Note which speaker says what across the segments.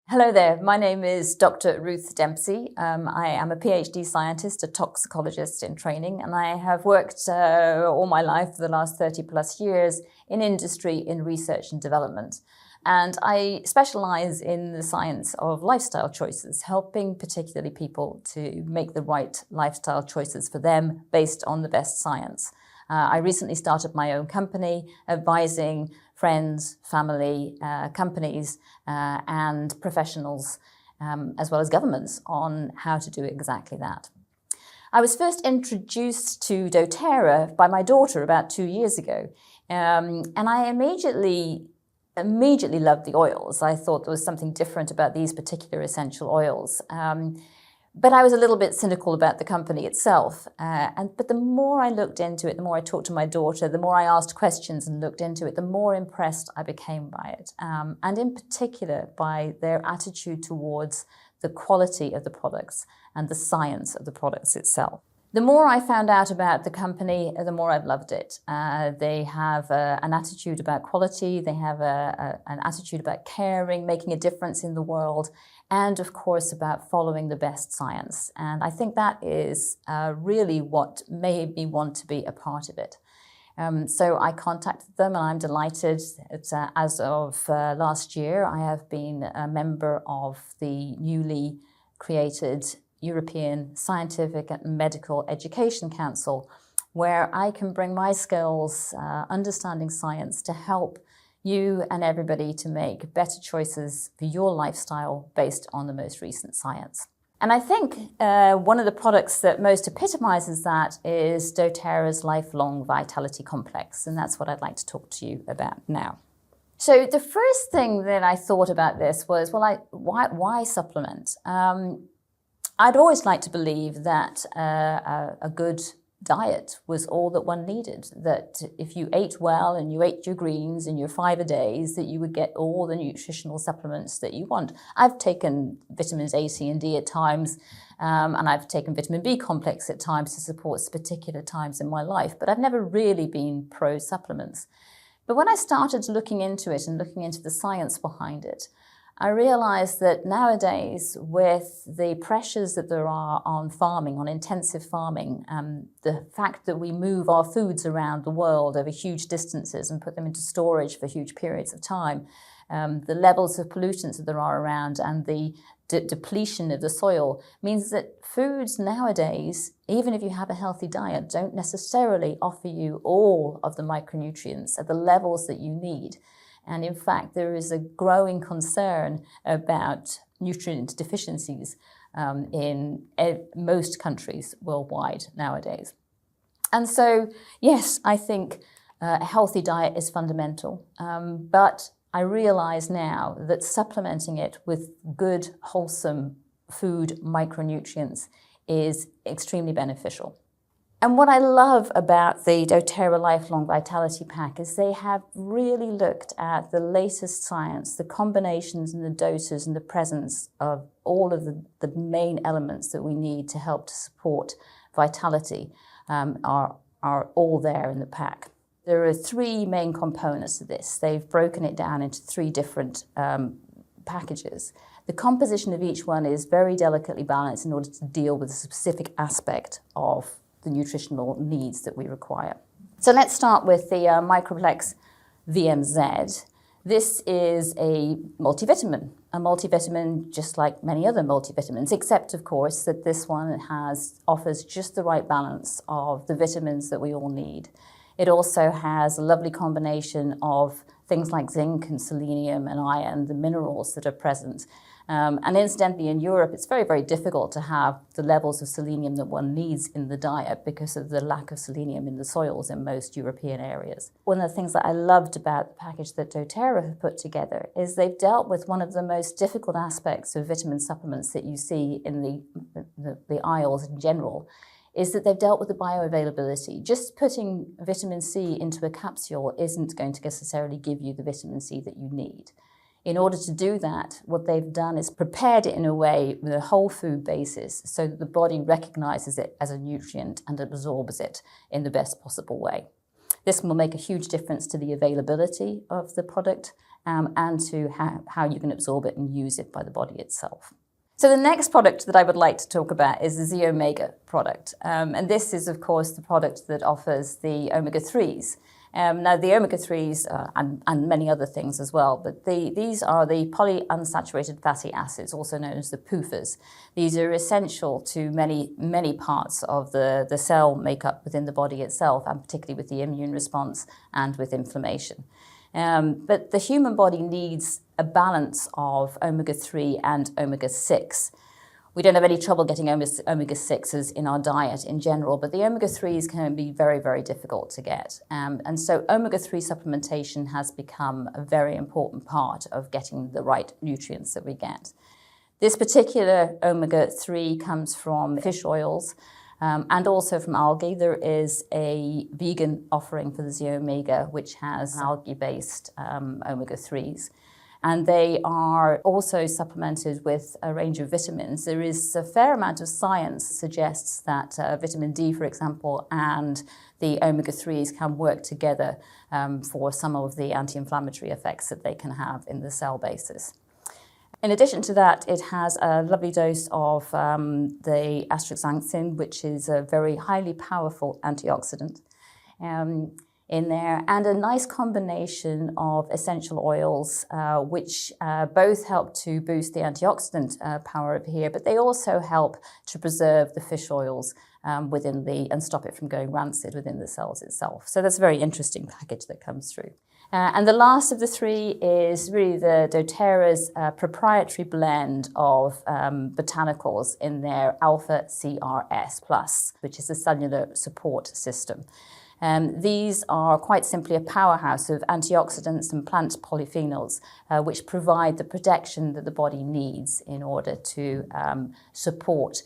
Speaker 1: Hello there, my name is Dr. Ruth Dempsey. I am a PhD scientist, a toxicologist in training, and I have worked all my life for the last 30 plus years in industry, in research and development. And I specialize in the science of lifestyle choices, helping particularly people to make the right lifestyle choices for them based on the best science. I recently started my own company advising friends, family, companies and professionals, as well as governments, on how to do exactly that. I was first introduced to doTERRA by my daughter about 2 years ago, and I immediately loved the oils. I thought there was something different about these particular essential oils. But I was a little bit cynical about the company itself. But the more I looked into it, the more I talked to my daughter, the more I asked questions and looked into it, the more impressed I became by it. And in particular by their attitude towards the quality of the products and the science of the products itself. The more I found out about the company, the more I've loved it. They have an attitude about quality, they have an attitude about caring, making a difference in the world, and of course about following the best science. And I think that is really what made me want to be a part of it. So I contacted them, and I'm delighted that as of last year, I have been a member of the newly created European Scientific and Medical Education Council, where I can bring my skills, understanding science, to help you and everybody to make better choices for your lifestyle based on the most recent science. And I think one of the products that most epitomizes that is doTERRA's Lifelong Vitality Complex, and that's what I'd like to talk to you about now. So the first thing that I thought about this was, well, why supplement? I'd always liked to believe that a good diet was all that one needed, that if you ate well and you ate your greens and your fibre days, that you would get all the nutritional supplements that you want. I've taken vitamins A, C and D at times, and I've taken vitamin B complex at times to support particular times in my life, but I've never really been pro supplements. But when I started looking into it and looking into the science behind it, I realized that nowadays, with the pressures that there are on farming, on intensive farming, the fact that we move our foods around the world over huge distances and put them into storage for huge periods of time, the levels of pollutants that there are around and the depletion of the soil means that foods nowadays, even if you have a healthy diet, don't necessarily offer you all of the micronutrients at the levels that you need. And in fact, there is a growing concern about nutrient deficiencies in most countries worldwide nowadays. And so, yes, I think a healthy diet is fundamental, but I realize now that supplementing it with good, wholesome food micronutrients is extremely beneficial. And what I love about the doTERRA Lifelong Vitality Pack is they have really looked at the latest science, the combinations and the doses and the presence of all of the main elements that we need to help to support vitality are all there in the pack. There are 3 main components to this. They've broken it down into 3 different packages. The composition of each one is very delicately balanced in order to deal with a specific aspect of the nutritional needs that we require. So let's start with the Microplex VMZ. This is a multivitamin just like many other multivitamins, except of course that this one offers just the right balance of the vitamins that we all need. It also has a lovely combination of things like zinc and selenium and iron, the minerals that are present. And incidentally, in Europe, it's very, very difficult to have the levels of selenium that one needs in the diet because of the lack of selenium in the soils in most European areas. One of the things that I loved about the package that doTERRA have put together is they've dealt with one of the most difficult aspects of vitamin supplements that you see in the aisles in general, is that they've dealt with the bioavailability. Just putting vitamin C into a capsule isn't going to necessarily give you the vitamin C that you need. In order to do that, what they've done is prepared it in a way with a whole food basis so that the body recognizes it as a nutrient and absorbs it in the best possible way. This will make a huge difference to the availability of the product and to how you can absorb it and use it by the body itself. So the next product that I would like to talk about is the Z-Omega product. And this is, of course, the product that offers the omega-3s. Now, the omega-3s, and many other things as well, but these are the polyunsaturated fatty acids, also known as the PUFAs. These are essential to many parts of the cell makeup within the body itself, and particularly with the immune response and with inflammation. But the human body needs a balance of omega-3 and omega-6. We don't have any trouble getting omega-6s in our diet in general, but the omega-3s can be very, very difficult to get. And so omega-3 supplementation has become a very important part of getting the right nutrients that we get. This particular omega-3 comes from fish oils, and also from algae. There is a vegan offering for the Z-Omega, which has algae-based omega-3s. And they are also supplemented with a range of vitamins. There is a fair amount of science that suggests that vitamin D, for example, and the omega-3s can work together for some of the anti-inflammatory effects that they can have in the cell basis. In addition to that, it has a lovely dose of the astaxanthin, which is a very highly powerful antioxidant in there, and a nice combination of essential oils, which both help to boost the antioxidant power of here, but they also help to preserve the fish oils and stop it from going rancid within the cells itself. So that's a very interesting package that comes through. And the last of the three is really the doTERRA's proprietary blend of botanicals in their Alpha CRS+, which is a cellular support system. These are quite simply a powerhouse of antioxidants and plant polyphenols, which provide the protection that the body needs in order to support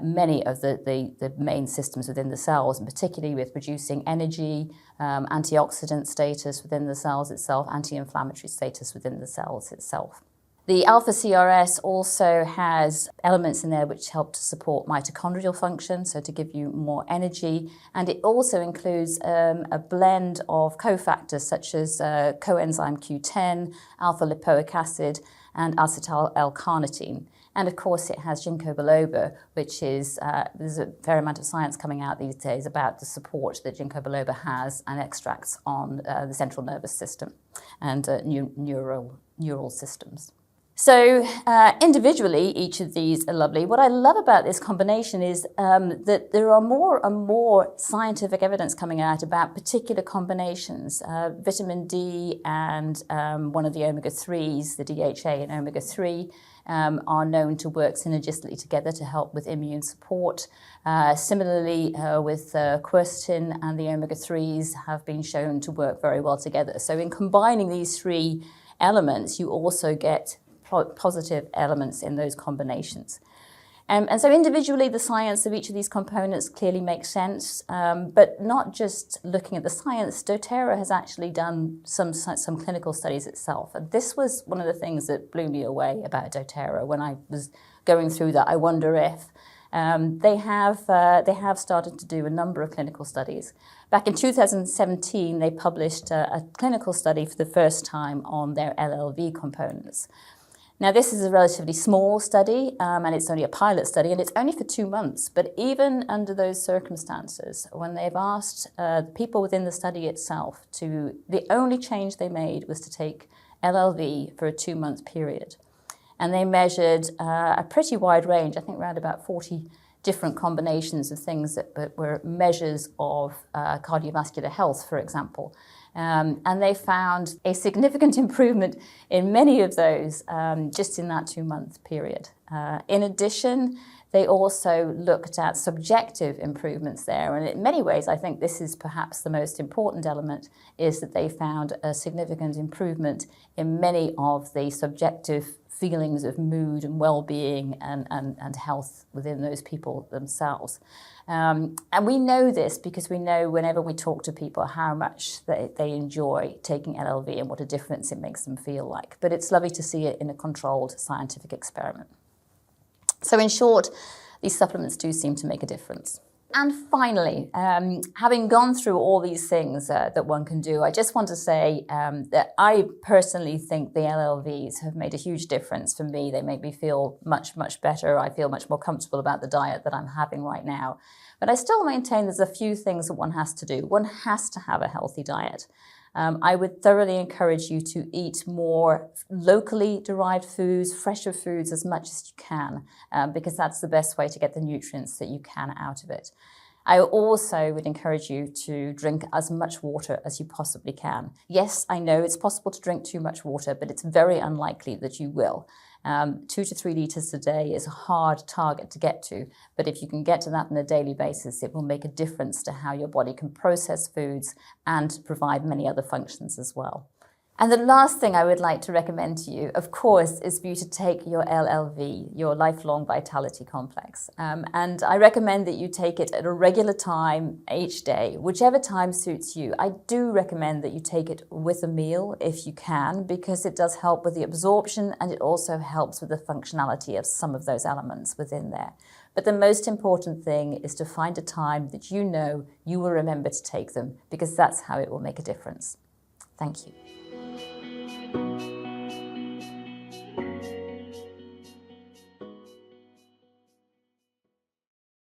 Speaker 1: many of the main systems within the cells, and particularly with producing energy, antioxidant status within the cells itself, anti-inflammatory status within the cells itself. The Alpha CRS also has elements in there which help to support mitochondrial function, so to give you more energy, and it also includes a blend of cofactors such as coenzyme Q10, alpha-lipoic acid, and acetyl-L-carnitine. And of course it has ginkgo biloba, which is, there's a fair amount of science coming out these days about the support that ginkgo biloba has and extracts on the central nervous system and neural systems. So individually, each of these are lovely. What I love about this combination is that there are more and more scientific evidence coming out about particular combinations. Vitamin D and one of the omega-3s, the DHA and omega-3, are known to work synergistically together to help with immune support. Similarly, with quercetin and the omega-3s have been shown to work very well together. So in combining these three elements, you also get positive elements in those combinations. And so individually, the science of each of these components clearly makes sense, but not just looking at the science. doTERRA has actually done some clinical studies itself. And this was one of the things that blew me away about doTERRA when I was going through that. I wonder if they have started to do a number of clinical studies. Back in 2017, they published a clinical study for the first time on their LLV components. Now, this is a relatively small study, and it's only a pilot study, and it's only for 2 months. But even under those circumstances, when they've asked the people within the study itself the only change they made was to take LLV for a 2-month period. And they measured a pretty wide range, I think around about 40 different combinations of things that were measures of cardiovascular health, for example. And they found a significant improvement in many of those just in that 2-month period. In addition, they also looked at subjective improvements there. And in many ways, I think this is perhaps the most important element, is that they found a significant improvement in many of the subjective feelings of mood and well-being and health within those people themselves. And we know this because we know whenever we talk to people how much they enjoy taking LLV and what a difference it makes them feel like. But it's lovely to see it in a controlled scientific experiment. So in short, these supplements do seem to make a difference. And finally, having gone through all these things that one can do, I just want to say that I personally think the LLVs have made a huge difference for me. They make me feel much, much better. I feel much more comfortable about the diet that I'm having right now. But I still maintain there's a few things that one has to do. One has to have a healthy diet. I would thoroughly encourage you to eat more locally derived foods, fresher foods as much as you can, because that's the best way to get the nutrients that you can out of it. I also would encourage you to drink as much water as you possibly can. Yes, I know it's possible to drink too much water, but it's very unlikely that you will. 2 to 3 litres a day is a hard target to get to, but if you can get to that on a daily basis, it will make a difference to how your body can process foods and provide many other functions as well. And the last thing I would like to recommend to you, of course, is for you to take your LLV, your Lifelong Vitality Complex. And I recommend that you take it at a regular time each day, whichever time suits you. I do recommend that you take it with a meal if you can, because it does help with the absorption and it also helps with the functionality of some of those elements within there. But the most important thing is to find a time that you know you will remember to take them, because that's how it will make a difference. Thank you.